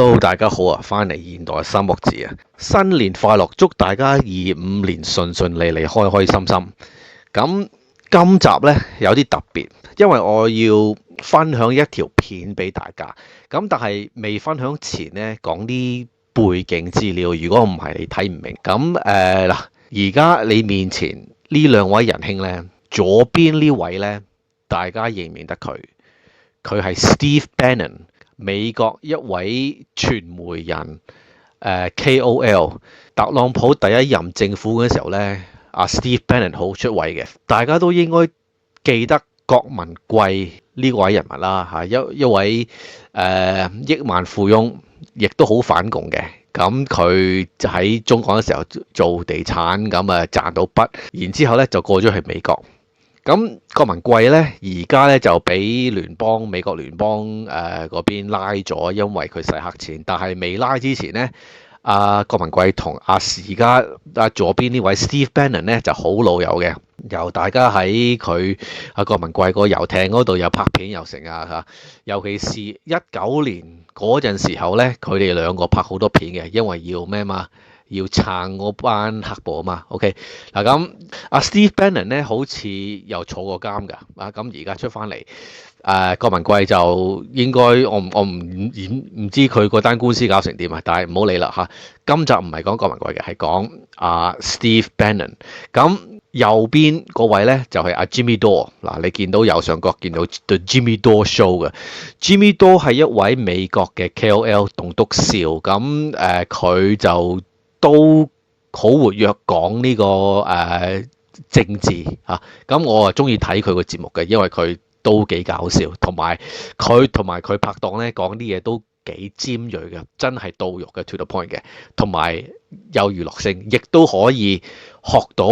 Hello，大家好啊！翻嚟現代三國志啊，新年快樂，祝大家25年順順利利、開開心心。咁今集呢有啲特別，因為我要分享一條片俾大家。咁但係未分享前呢，講啲背景資料，如果唔係你睇唔明。咁嗱，而家你面前呢兩位仁兄呢，左邊呢位呢，大家認唔認得佢？佢係 Steve Bannon。美國一位傳媒人，KOL， 特朗普第一任政府嘅時候呢，阿 Steve Bannon 好出位嘅，大家都應該記得郭文貴呢位人物啦嚇，一位億萬富翁，亦都好反共嘅。咁佢喺中國嘅時候做地產，咁啊賺到筆，然之後呢就過咗去美國。咁郭文貴咧，而家咧就俾美國聯邦嗰邊拉咗，因為佢洗黑錢。但係未拉之前咧，郭文貴同而家左邊呢位 Steve Bannon 咧就好老友嘅，由大家喺佢郭文貴個遊艇嗰度有拍片又成啊嚇，尤其是19年嗰陣時候咧，佢哋兩個拍好多片嘅，因為要咩嘛？要撐嗰班黑暴啊嘛，OK 嗱，咁Steve Bannon 咧好似又坐過監㗎，咁而家出翻嚟，郭文貴就應該我唔知佢嗰單官司搞成點啊，但係唔好理啦嚇。今集唔係講郭文貴嘅，係講Steve Bannon。咁右邊嗰位咧就係Jimmy Dore 嗱，你見到右上角見到 The Jimmy Dore Show 嘅 Jimmy Dore 係一位美國嘅 KOL 棟篤笑，咁佢就都好活躍講呢個政治嚇，咁我啊中意睇佢個節目嘅，因為佢都幾搞笑，同埋佢拍檔咧講啲嘢都幾尖鋭嘅，真係到肉嘅 to the point 嘅，同埋有娛樂性，亦都可以學到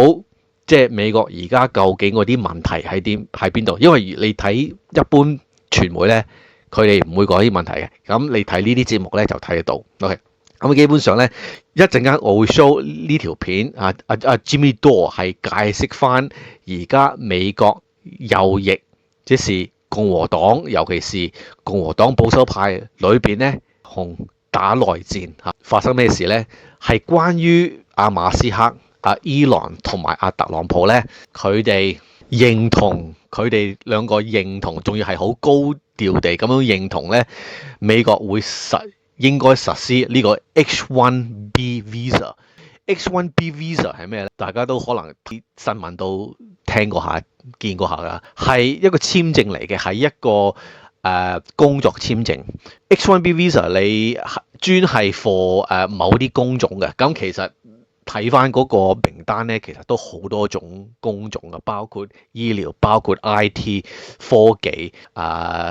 即係美國而家究竟嗰啲問題喺邊度，因為你睇一般傳媒咧，佢哋唔會講啲問題嘅，咁你睇呢啲節目咧就睇得到。OK。咁基本上咧，一陣間我會 show 呢條片Jimmy Dore 係解釋翻而家美國右翼，即是共和黨，尤其是共和黨保守派裏邊咧，同打內戰嚇發生咩事咧？係關於馬斯克、Elon 同埋特朗普咧，佢哋兩個認同，仲要係好高調地咁樣認同咧，美國會應該實施呢個 H1B Visa。H1B Visa 係咩咧？大家都可能啲新聞都聽過下、見過下㗎，係一個簽證嚟嘅，係一個工作簽證。H1B Visa 你專係 for 某啲工種嘅，咁其實睇翻嗰個名單咧，其實都好多種工種嘅，包括醫療、包括 IT、科技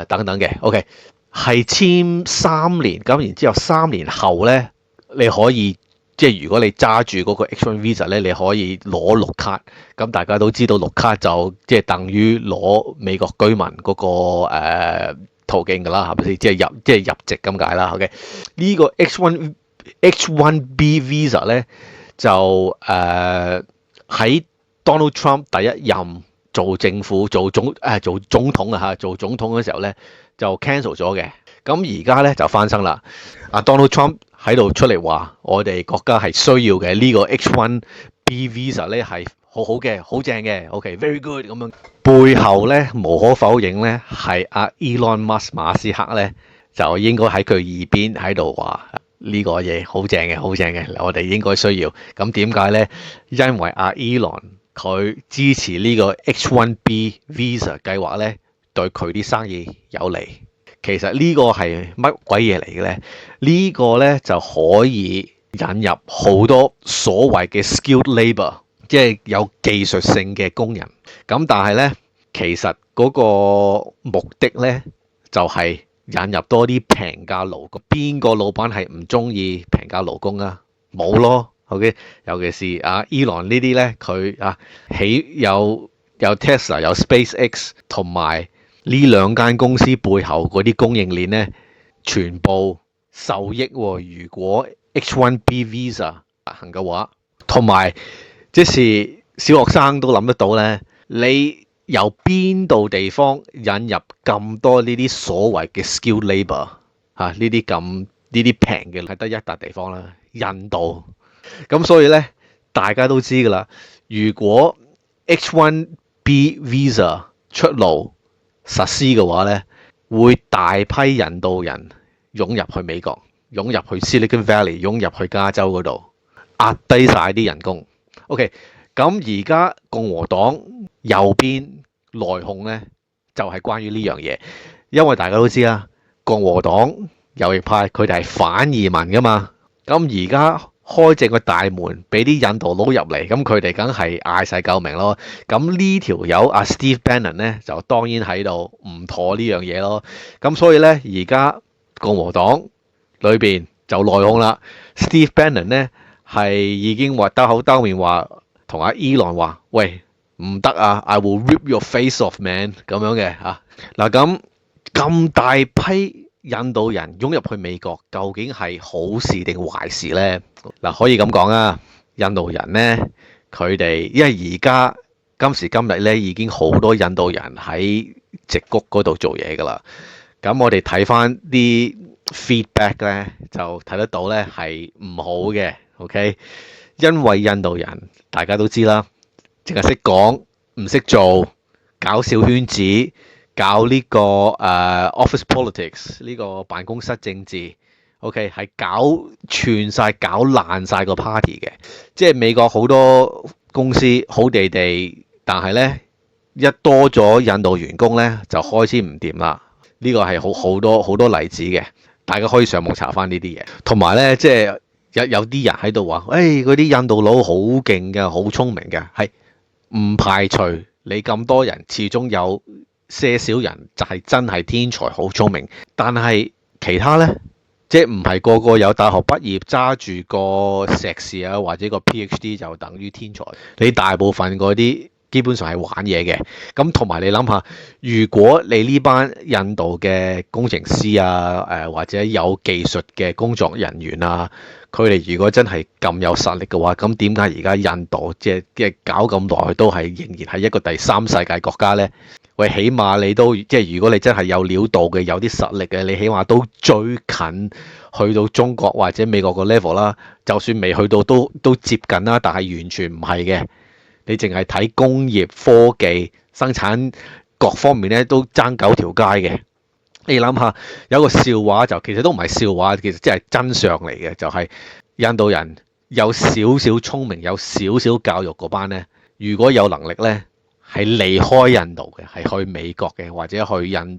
等等嘅。OK。係簽3年，咁然之後3年後咧，你可以即係如果你揸住嗰個 H1 Visa 咧，你可以攞綠卡。咁大家都知道綠卡就即係等於攞美國居民嗰個途徑㗎啦，係咪先？即係入籍咁解啦。OK，呢個 H1B Visa 咧就喺Donald Trump 第一任做政府做總統啊嚇，做總統嘅時候咧就 cancel 咗嘅，咁而家咧就翻生啦。Donald Trump 喺度出嚟話，我哋國家係需要嘅呢個 H1B Visa 咧係好好嘅，好正嘅。OK，very good 咁樣。背後咧無可否認咧係Elon Musk 馬斯克咧就應該喺佢耳邊喺度話呢個嘢好正嘅，好正嘅，我哋應該需要。咁點解咧？因為Elon佢支持呢個 H1B Visa 計劃咧，對佢啲生意有利。其實呢個係乜鬼嘢嚟嘅咧？呢個咧就可以引入好多所謂嘅 skilled labour， 即係有技術性嘅工人。咁但係咧，其實嗰個目的咧就係引入多啲平價勞工。邊個老闆係唔中意平價勞工啊？冇咯。OK， 尤其是Elon 呢啲咧，佢有 Tesla 有 SpaceX 同埋呢兩間公司背後嗰啲供應鏈咧，全部受益喎。如果 H1B Visa 行嘅話，同埋即是小學生都諗得到咧，你由邊度地方引入咁多呢啲所謂嘅 skilled labour 呢啲咁呢啲平嘅係得一笪地方啦，印度。咁所以咧，大家都知㗎啦。如果 H1B visa 出爐實施嘅話咧，會大批印度人湧入去美國，湧入去 Silicon Valley，湧入去加州嗰度，壓低晒啲人工。OK， 咁而家共和黨右邊內訌咧，就係關於呢樣嘢，因為大家都知啦，共和黨右翼派佢哋係反移民㗎嘛，咁而家開正個大門俾啲印度佬入嚟，咁佢哋梗係嗌晒救命咯。咁呢條友阿 Steve Bannon 咧就當然喺度唔妥呢樣嘢咯。咁所以咧而家共和黨裏邊就內訌啦。Steve Bannon 咧係已經話兜口兜面話同阿 Elon 話：喂，唔得啊 ！I will rip your face off, man 咁樣嘅嚇。嗱咁大批印度人湧入去美國，究竟係好事定壞事呢？嗱，可以咁講啊，印度人呢，佢哋因為而家今時今日咧已經好多印度人喺矽谷嗰度做嘢㗎啦。咁我哋睇翻啲 feedback 咧，就睇得到咧係唔好嘅。OK， 因為印度人大家都知啦，淨係識講唔識做，搞小圈子。搞呢個office politics 呢個辦公室政治 ，OK 係搞串晒、搞爛晒個 party 嘅。即係美國好多公司好地地，但係咧一多咗印度員工咧就開始唔掂啦。呢個係好多例子嘅，大家可以上網查翻呢啲嘢。同埋咧，即係有啲人喺度話，誒嗰啲印度佬好勁嘅，好聰明嘅，係唔排除你咁多人始終有些少人就係真係天才好聰明，但係其他呢，即係唔係個個有大學畢業揸住個碩士啊或者個 PhD 就等於天才。你大部分嗰啲基本上係玩嘢嘅。咁同埋你諗下，如果你呢班印度嘅工程師啊或者有技術嘅工作人員啊，佢哋如果真係咁有實力嘅話，咁點解而家印度即係搞咁耐都係仍然係一個第三世界國家呢？喂，起碼你都即係如果你真係有料到嘅，有啲實力嘅，你起碼都最近去到中國或者美國個 level 啦。就算未去到都接近啦，但係完全唔係嘅。你淨係睇工業、科技、生產各方面咧，都爭九條街嘅。你諗下，有個笑話就其實都唔係笑話，其實即係真相嚟嘅，就係印度人有少少聰明、有少少教育嗰班咧，如果有能力咧，係離開印度嘅，係去美國嘅，或者去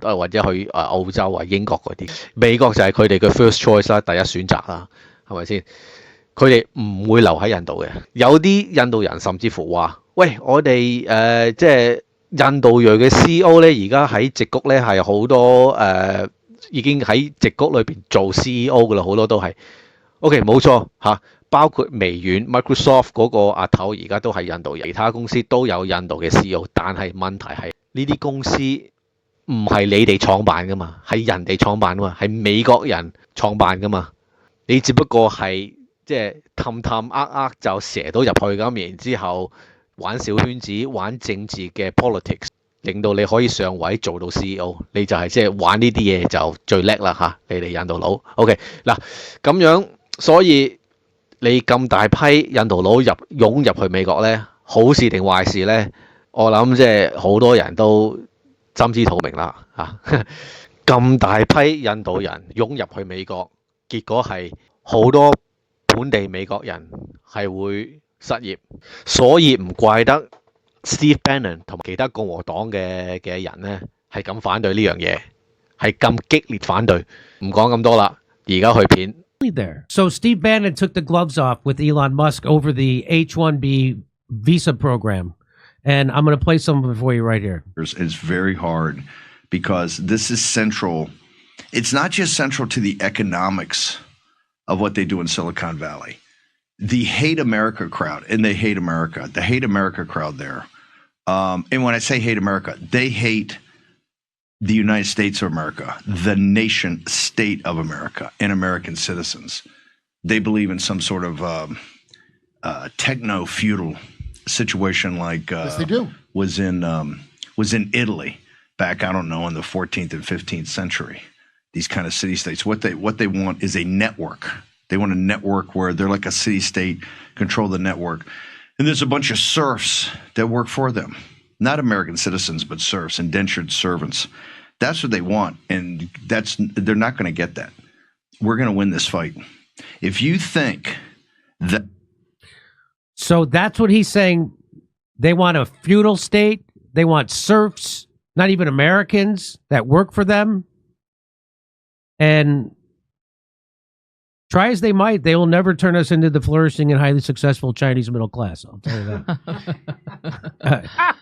或者去澳洲啊、英國嗰啲。美國就係佢哋嘅 first choice 啦，第一選擇啦，係咪先？佢哋唔會留喺印度嘅。有啲印度人甚至乎話：喂，我哋即係印度裔嘅 CEO 咧，而家喺矽谷咧係好多已經喺矽谷裏邊做 CEO 噶啦，好多都係。OK， 冇錯嚇。包括微軟 Microsoft 嗰個阿頭而家都係印度人，其他公司都有印度嘅 CEO， 但係問題係呢啲公司唔係你哋創辦噶嘛，係人哋創辦噶嘛，係美國人創辦噶嘛，你只不過係即係氹就射到入去咁，然之後玩小圈子、玩政治嘅 politics， 令到你可以上位做到 CEO， 你就係即係玩呢啲嘢就最叻啦嚇，你哋印度佬。OK 嗱咁樣，所以。你咁大批印度佬湧入去美國呢，好事定壞事呢？我諗即係好多人都心知肚明啦嚇。咁大批印度人湧入去美國，結果係好多本地美國人係會失業，所以唔怪得 Steve Bannon 同其他共和黨嘅人呢係咁反對呢樣嘢，係咁激烈反對。唔講咁多啦，而家去片。There. So Steve Bannon took the gloves off with Elon Musk over the H-1B visa program. And I'm going to play some of it for you right here. It's very hard because this is central. It's not just central to the economics of what they do in Silicon Valley. The hate America crowd, and they hate America, the hate America crowd there. And when I say hate America, they hate the United States of America, the nation state of America, and American citizens. They believe in some sort of techno-feudal situation like yes, they do. was in Italy back, I don't know, in the 14th and 15th century. these kind of city states. What they want is a network. They want a network where they're like a city state, control the network. And there's a bunch of serfs that work for them. Not American citizens, but serfs, indentured servants. That's what they want. And they're not going to get that. We're going to win this fight. If you think that. So that's what he's saying. They want a feudal state. They want serfs, not even Americans, that work for them. And try as they might, they will never turn us into the flourishing and highly successful Chinese middle class. I'll tell you that.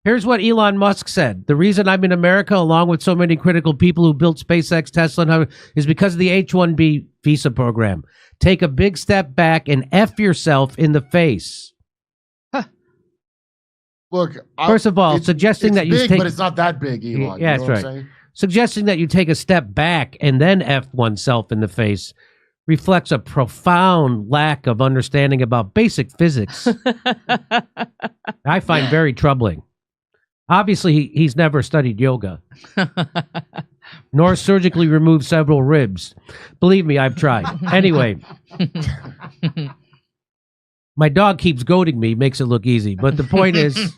Here's what Elon Musk said. The reason I'm in America, along with so many critical people who built SpaceX, Tesla, and is because of the H-1B visa program. Take a big step back and F yourself in the face. Look, first of all, suggesting that you big, take, but it's not that big, Elon. Yeah, that's right. Suggesting that you take a step back and then F oneself in the face reflects a profound lack of understanding about basic physics. I find very troubling. Obviously, he's never studied yoga, nor surgically removed several ribs. Believe me, I've tried. Anyway, my dog keeps goading me, makes it look easy. But the point is,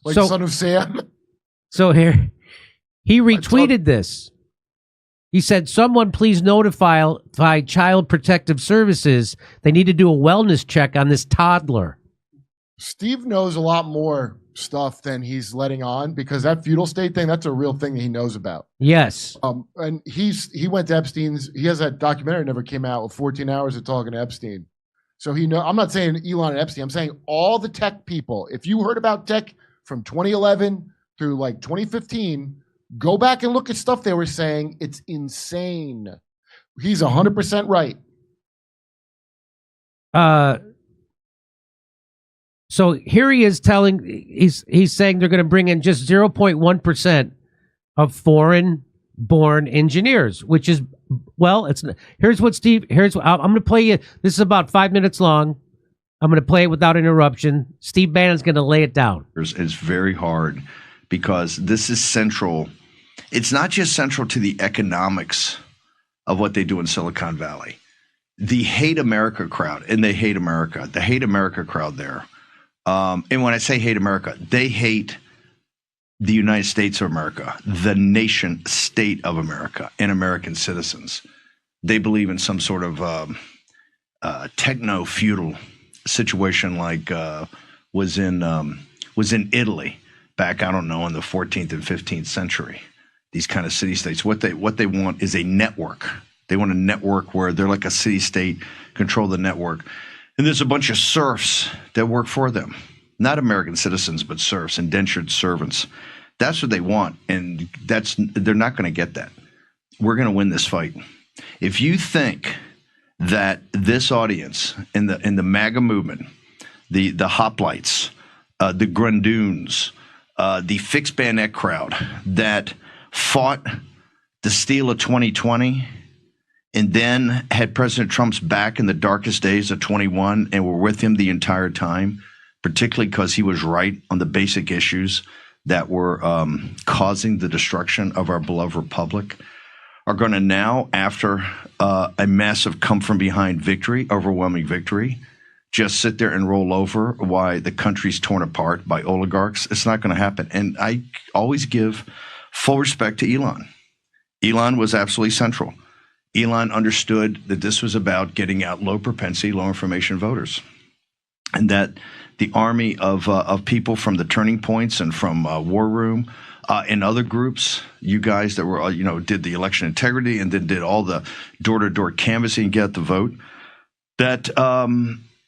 like Son of Sam. So here, he retweeted this. He said, someone please notify Child Protective Services. They need to do a wellness check on this toddler. Steve knows a lot more stuff than he's letting on, because that feudal state thing, that's a real thing that he knows about. Yes. And he went to Epstein's. He has that documentary, never came out, with 14 hours of talking to Epstein. So I'm not saying Elon and Epstein. I'm saying all the tech people. If you heard about tech from 2011 through like 2015, go back and look at stuff they were saying. It's insane. He's 100% right. So here he is he's saying they're going to bring in just 0.1% of foreign-born engineers, which is, well, I'm going to play you. This is about 5 minutes long. I'm going to play it without interruption. Steve Bannon's going to lay it down. It's very hard because this is central. It's not just central to the economics of what they do in Silicon Valley. The hate America crowd, and they hate America. The hate America crowd there. And when I say hate America, they hate the United States of America, the nation state of America, and American citizens. They believe in some sort of techno-feudal situation like was in Italy back, I don't know, in the 14th and 15th century. These kind of city states. What they want is a network. They want a network where they're like a city state, control the network. And there's a bunch of serfs that work for them. Not American citizens, but serfs, indentured servants. That's what they want, and they're not going to get that. We're going to win this fight. If you think that this audience in the MAGA movement, the hoplites, the Grundoons, the fixed bayonet crowd that fought the steal of 2020 and then had President Trump's back in the darkest days of 21 and were with him the entire time, particularly because he was right on the basic issues that were causing the destruction of our beloved republic, are going to now, after a massive come-from-behind victory, overwhelming victory, just sit there and roll over while the country's torn apart by oligarchs. It's not going to happen. And I always give full respect to Elon. Elon was absolutely central. Elon understood that this was about getting out low propensity, low information voters, and that the army of people from the Turning Points and from War Room and other groups, you guys that were, did the election integrity and then did all the door-to-door canvassing and get the vote, that,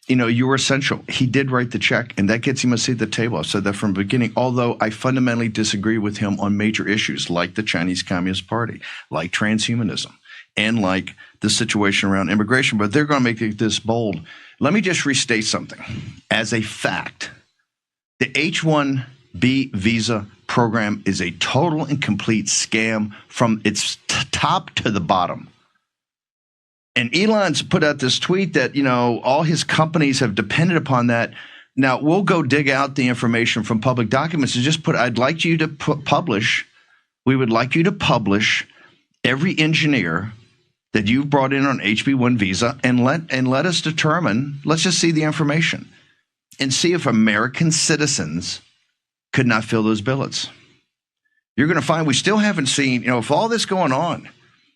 you were essential. He did write the check, and that gets him a seat at the table. I've said that from the beginning, although I fundamentally disagree with him on major issues like the Chinese Communist Party, like transhumanism, and like the situation around immigration, but they're going to make this bold. Let me just restate something. As a fact, the H-1B visa program is a total and complete scam from its top to the bottom. And Elon's put out this tweet that, all his companies have depended upon that. Now, we'll go dig out the information from public documents and just I'd like you to publish We would like you to publish every engineer that you've brought in on HB1 visa and let us determine, let's just see the information and see if American citizens could not fill those billets. You're going to find we still haven't seen, if all this going on,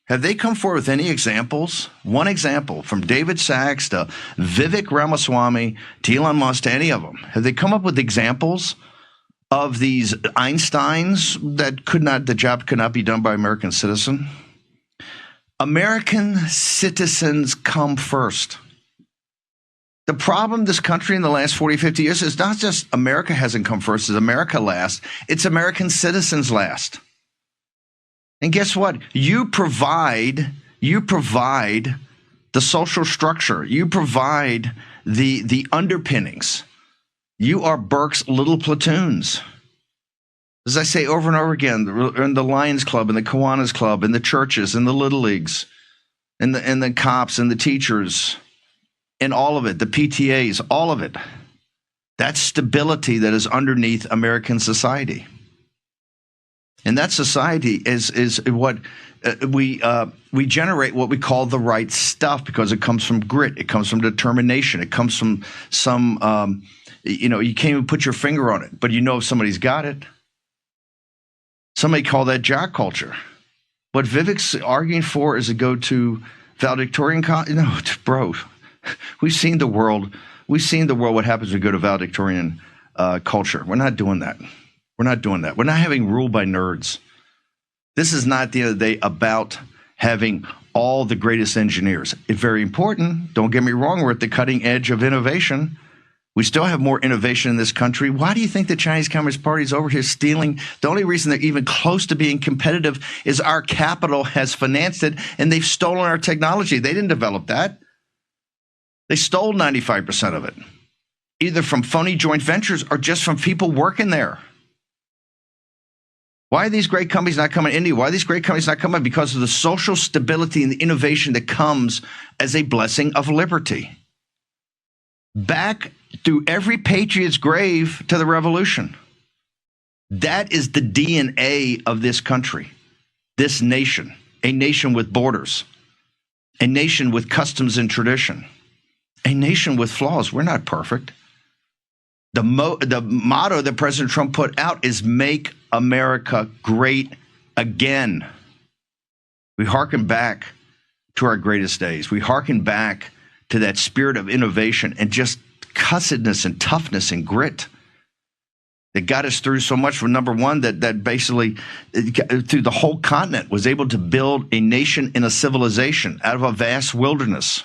have they come forward with any examples? One example from David Sachs to Vivek Ramaswamy to Elon Musk to any of them. Have they come up with examples of these Einsteins that the job could not be done by American citizen? American citizens come first. The problem this country in the last 40, 50 years is not just America hasn't come first, it's America last. It's American citizens last. And guess what? You provide the social structure. You provide the underpinnings. You are Burke's little platoons. As I say over and over again, in the Lions Club, and the Kiwanis Club, and the churches, and the Little Leagues, and the cops, and the teachers, and all of it, the PTAs, all of it. That's stability that is underneath American society. And that society is what we generate, what we call the right stuff, because it comes from grit, it comes from determination, it comes from some, you can't even put your finger on it, but if somebody's got it. Somebody call that jock culture. What Vivek's arguing for is to go to valedictorian no, bro. We've seen the world. What happens when we go to valedictorian culture. We're not doing that. We're not doing that. We're not having rule by nerds. This is not, at the end of the day, about having all the greatest engineers. It's very important. Don't get me wrong. We're at the cutting edge of innovation. We still have more innovation in this country. Why do you think the Chinese Communist Party is over here stealing? The only reason they're even close to being competitive is our capital has financed it, and they've stolen our technology. They didn't develop that. They stole 95% of it, either from phony joint ventures or just from people working there. Why are these great companies not coming to India? Why are these great companies not coming? Because of the social stability and the innovation that comes as a blessing of liberty. Back through every patriot's grave to the revolution. That is the DNA of this country, this nation, a nation with borders, a nation with customs and tradition, a nation with flaws. We're not perfect. The motto that President Trump put out is "Make America Great Again." We hearken back to our greatest days. We hearken back to that spirit of innovation and just cussedness and toughness and grit that got us through so much. From number one, that basically through the whole continent was able to build a nation and a civilization out of a vast wilderness.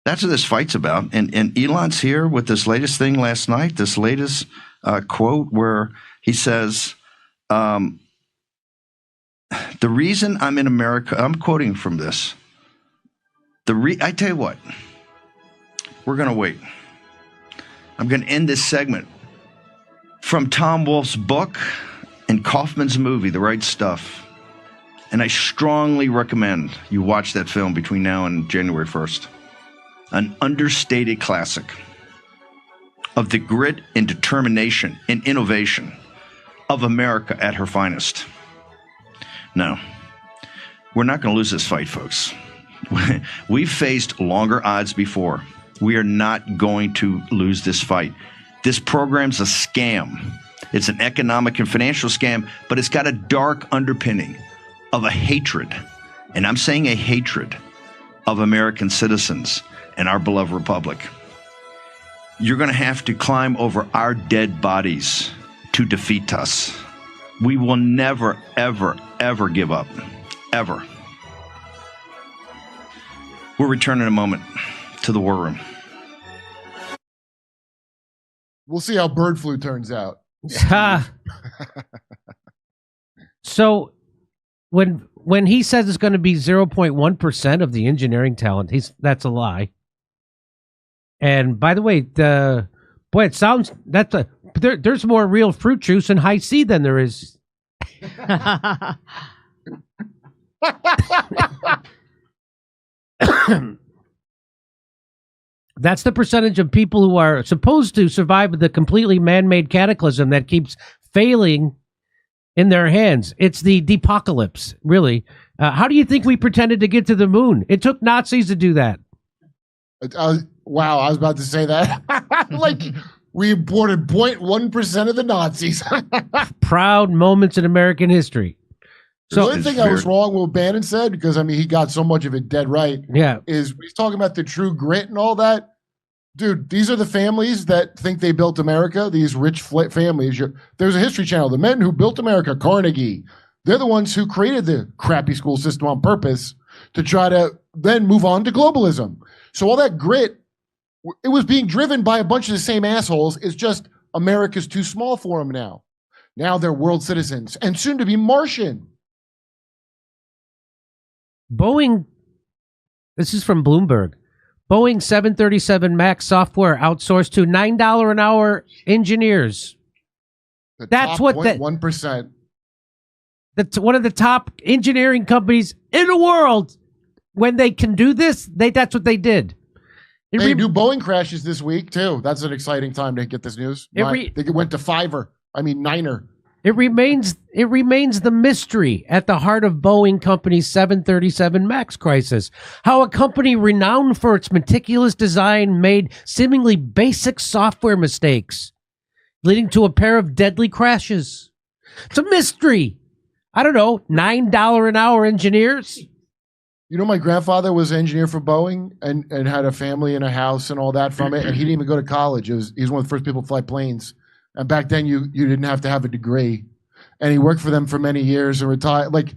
That's what this fight's about. And Elon's here with this latest thing last night, this latest quote where he says, the reason I'm in America, I'm quoting from this. I tell you what, we're going to wait. I'm going to end this segment from Tom Wolfe's book and Kaufman's movie, The Right Stuff. And I strongly recommend you watch that film between now and January 1st. An understated classic of the grit and determination and innovation of America at her finest. No, we're not going to lose this fight, folks. We've faced longer odds before. We are not going to lose this fight. This program's a scam. It's an economic and financial scam, but it's got a dark underpinning of a hatred, and I'm saying a hatred of American citizens and our beloved republic. You're going to have to climb over our dead bodies to defeat us. We will never, ever, ever give up. Ever. We'll return in a moment to the War Room. We'll see how bird flu turns out. So when he says it's going to be 0.1% of the engineering talent, that's a lie. And by the way, it sounds there's more real fruit juice in high C than there is. That's the percentage of people who are supposed to survive the completely man-made cataclysm that keeps failing in their hands. It's the depocalypse, really. How do you think we pretended to get to the moon? It took Nazis to do that. Wow, I was about to say that. Like, we imported 0.1% of the Nazis. Proud moments in American history. The So, only thing I was wrong with what Bannon said, because I mean he got so much of it dead right, yeah, is he's talking about the true grit and all that. Dude, these are the families that think they built America. These rich families. There's a History Channel. The men who built America, Carnegie, they're the ones who created the crappy school system on purpose to try to then move on to globalism. So all that grit, it was being driven by a bunch of the same assholes. It's just America's too small for them now. Now they're world citizens and soon to be Martian. Boeing, this is from Bloomberg. Boeing 737 MAX software outsourced to $9 an hour engineers. That's what 1%. That's one of the top engineering companies in the world. When they can do this, that's what they did. Hey, new Boeing crashes this week too. That's an exciting time to get this news. They went to Niner. It remains the mystery at the heart of Boeing Company's 737 MAX crisis. How a company renowned for its meticulous design made seemingly basic software mistakes, leading to a pair of deadly crashes. It's a mystery. I don't know, $9 an hour engineers. You know, my grandfather was an engineer for Boeing and had a family and a house and all that from it, and he didn't even go to college. He was one of the first people to fly planes. And back then, you didn't have to have a degree. And he worked for them for many years and retired. Like,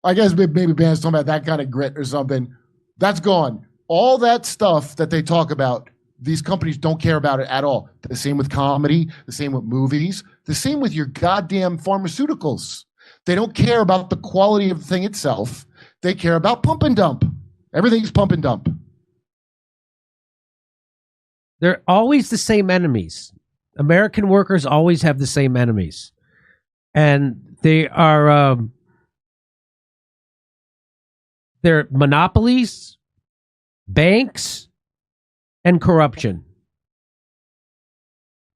I guess maybe Ban's talking about that kind of grit or something. That's gone. All that stuff that they talk about, these companies don't care about it at all. The same with comedy, the same with movies, the same with your goddamn pharmaceuticals. They don't care about the quality of the thing itself. They care about pump and dump. Everything's pump and dump. They're always the same enemies. American workers always have the same enemies. And they are they're monopolies, banks, and corruption.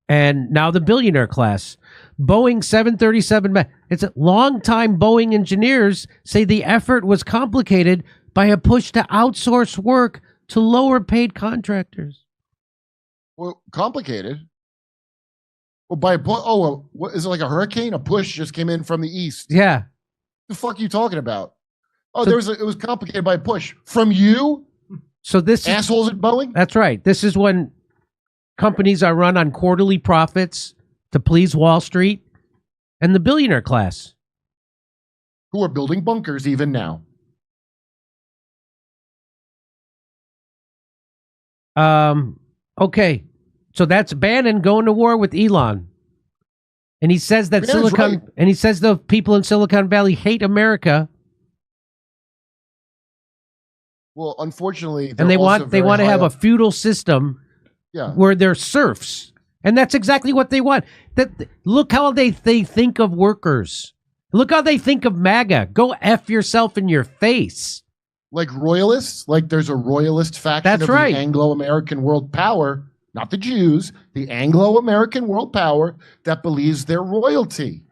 And now the billionaire class. Boeing 737, it's a longtime Boeing engineers say the effort was complicated by a push to outsource work to lower paid contractors. Well, complicated? Well, what is it, like a hurricane? A push just came in from the east. Yeah. The fuck are you talking about? Oh, so, it was complicated by a push from you. So this assholes at Boeing. That's right. This is when companies are run on quarterly profits to please Wall Street and the billionaire class, who are building bunkers even now. Okay. So that's Bannon going to war with Elon. And he says that he says the people in Silicon Valley hate America. Well, unfortunately, and they want to have a feudal system where they're serfs. And that's exactly what they want. Look how they think of workers. Look how they think of MAGA. Go F yourself in your face. Like royalists, like there's a royalist faction the Anglo-American world power. Not the Jews, the Anglo-American world power that believes they're royalty.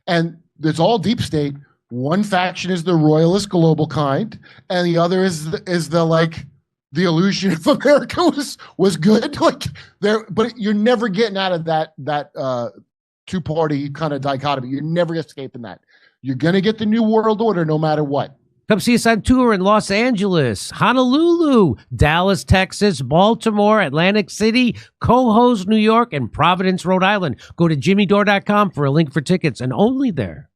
And it's all deep state. One faction is the royalist global kind, and the other is the illusion of America was good. Like there, but you're never getting out of that two-party kind of dichotomy. You're never escaping that. You're gonna get the new world order no matter what. Come see us on tour in Los Angeles, Honolulu, Dallas, Texas, Baltimore, Atlantic City, Cohoes, New York, and Providence, Rhode Island. Go to jimmydore.com for a link for tickets, and only there.